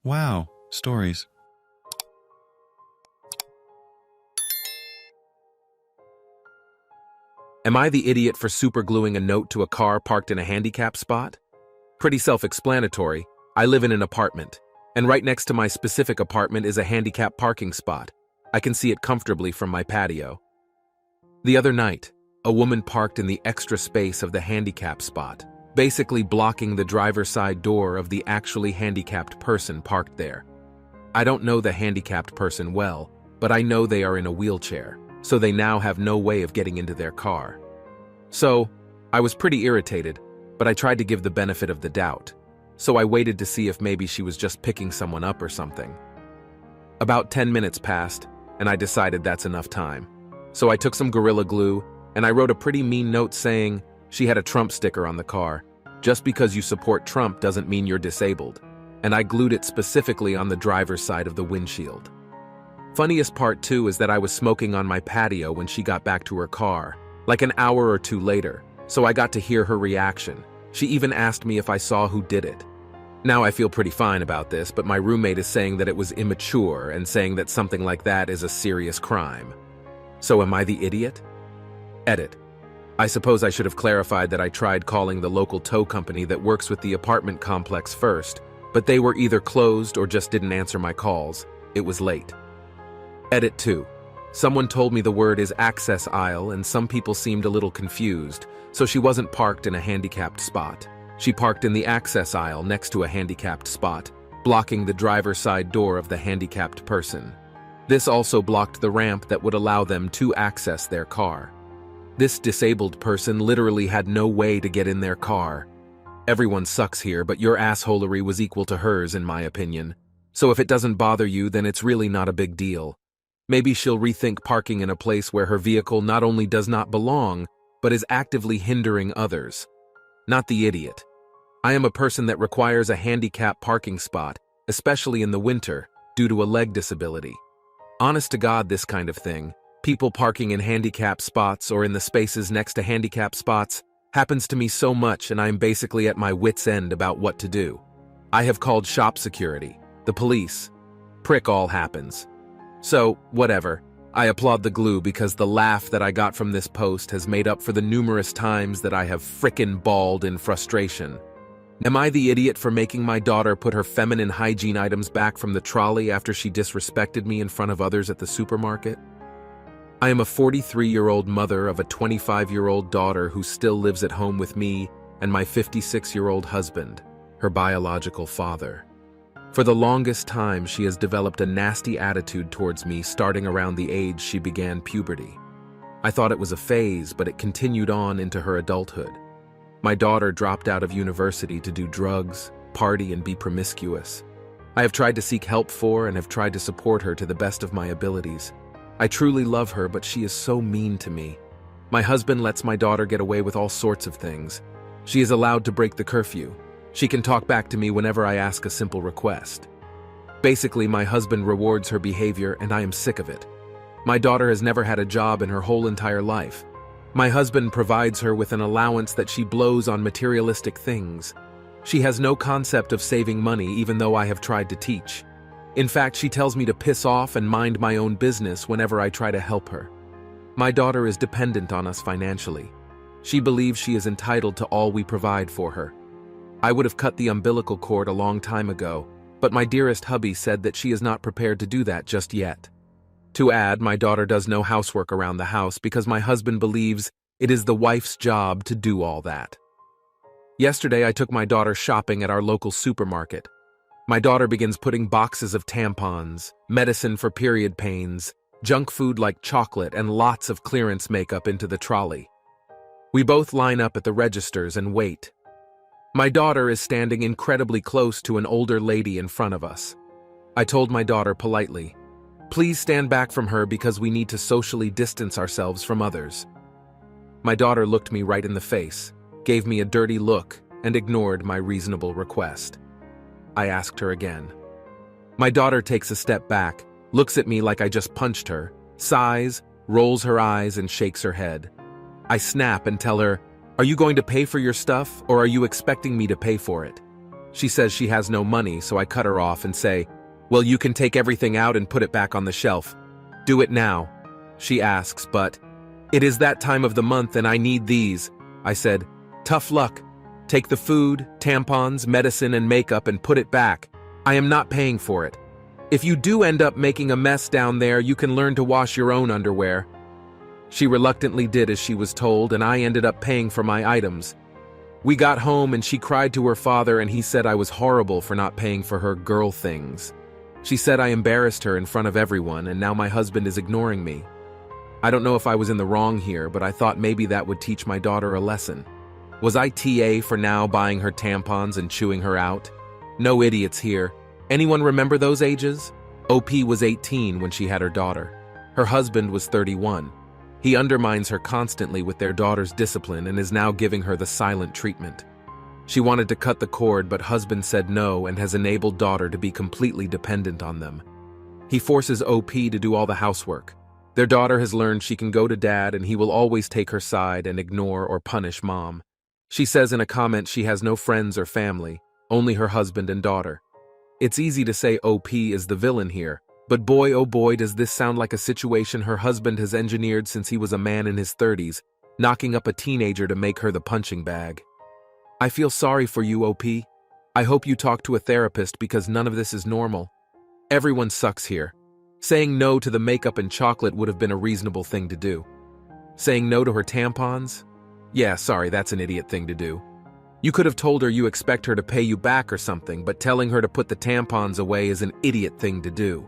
Wow, stories. Am I the idiot for supergluing a note to a car parked in a handicap spot? Pretty self-explanatory. I live in an apartment, and right next to my specific apartment is a handicap parking spot. I can see it comfortably from my patio. The other night, a woman parked in the extra space of the handicap spot, basically blocking the driver's side door of the actually handicapped person parked there. I don't know the handicapped person well, but I know they are in a wheelchair, so they now have no way of getting into their car. So, I was pretty irritated, but I tried to give the benefit of the doubt, so I waited to see if maybe she was just picking someone up or something. About 10 minutes passed, and I decided that's enough time. So I took some Gorilla Glue, and I wrote a pretty mean note saying she had a Trump sticker on the car. Just because you support Trump doesn't mean you're disabled. And I glued it specifically on the driver's side of the windshield. Funniest part too is that I was smoking on my patio when she got back to her car, like an hour or two later, so I got to hear her reaction. She even asked me if I saw who did it. Now I feel pretty fine about this, but my roommate is saying that it was immature and saying that something like that is a serious crime. So am I the idiot? Edit. I suppose I should have clarified that I tried calling the local tow company that works with the apartment complex first, but they were either closed or just didn't answer my calls. It was late. Edit 2. Someone told me the word is access aisle and some people seemed a little confused, so she wasn't parked in a handicapped spot. She parked in the access aisle next to a handicapped spot, blocking the driver's side door of the handicapped person. This also blocked the ramp that would allow them to access their car. This disabled person literally had no way to get in their car. Everyone sucks here, but your assholery was equal to hers in my opinion. So if it doesn't bother you, then it's really not a big deal. Maybe she'll rethink parking in a place where her vehicle not only does not belong, but is actively hindering others. Not the idiot. I am a person that requires a handicap parking spot, especially in the winter, due to a leg disability. Honest to God, this kind of thing, people parking in handicap spots or in the spaces next to handicap spots, happens to me so much and I'm basically at my wit's end about what to do. I have called shop security, the police. Prick all happens. So, whatever. I applaud the glue because the laugh that I got from this post has made up for the numerous times that I have frickin' bawled in frustration. Am I the idiot for making my daughter put her feminine hygiene items back from the trolley after she disrespected me in front of others at the supermarket? I am a 43-year-old mother of a 25-year-old daughter who still lives at home with me and my 56-year-old husband, her biological father. For the longest time, she has developed a nasty attitude towards me starting around the age she began puberty. I thought it was a phase, but it continued on into her adulthood. My daughter dropped out of university to do drugs, party, and be promiscuous. I have tried to seek help for and have tried to support her to the best of my abilities. I truly love her, but she is so mean to me. My husband lets my daughter get away with all sorts of things. She is allowed to break the curfew. She can talk back to me whenever I ask a simple request. Basically, my husband rewards her behavior and I am sick of it. My daughter has never had a job in her whole entire life. My husband provides her with an allowance that she blows on materialistic things. She has no concept of saving money even though I have tried to teach. In fact, she tells me to piss off and mind my own business whenever I try to help her. My daughter is dependent on us financially. She believes she is entitled to all we provide for her. I would have cut the umbilical cord a long time ago, but my dearest hubby said that she is not prepared to do that just yet. To add, my daughter does no housework around the house because my husband believes it is the wife's job to do all that. Yesterday, I took my daughter shopping at our local supermarket. My daughter begins putting boxes of tampons, medicine for period pains, junk food like chocolate, and lots of clearance makeup into the trolley. We both line up at the registers and wait. My daughter is standing incredibly close to an older lady in front of us. I told my daughter politely, "Please stand back from her because we need to socially distance ourselves from others." My daughter looked me right in the face, gave me a dirty look, and ignored my reasonable request. I asked her again. My daughter takes a step back, looks at me like I just punched her, sighs, rolls her eyes, and shakes her head. I snap and tell her, "Are you going to pay for your stuff, or are you expecting me to pay for it?" She says she has no money, so I cut her off and say, "Well, you can take everything out and put it back on the shelf. Do it now." She asks, "But it is that time of the month and I need these." I said, "Tough luck. Take the food, tampons, medicine, and makeup and put it back. I am not paying for it. If you do end up making a mess down there, you can learn to wash your own underwear." She reluctantly did as she was told, and I ended up paying for my items. We got home and she cried to her father, and he said I was horrible for not paying for her girl things. She said I embarrassed her in front of everyone, and now my husband is ignoring me. I don't know if I was in the wrong here, but I thought maybe that would teach my daughter a lesson. Was I TA for now buying her tampons and chewing her out? No idiots here. Anyone remember those ages? OP was 18 when she had her daughter. Her husband was 31. He undermines her constantly with their daughter's discipline and is now giving her the silent treatment. She wanted to cut the cord, but husband said no and has enabled daughter to be completely dependent on them. He forces OP to do all the housework. Their daughter has learned she can go to dad and he will always take her side and ignore or punish mom. She says in a comment she has no friends or family, only her husband and daughter. It's easy to say OP is the villain here, but boy oh boy does this sound like a situation her husband has engineered since he was a man in his 30s, knocking up a teenager to make her the punching bag. I feel sorry for you, OP. I hope you talk to a therapist because none of this is normal. Everyone sucks here. Saying no to the makeup and chocolate would have been a reasonable thing to do. Saying no to her tampons? Yeah, sorry, that's an idiot thing to do. You could have told her you expect her to pay you back or something, but telling her to put the tampons away is an idiot thing to do.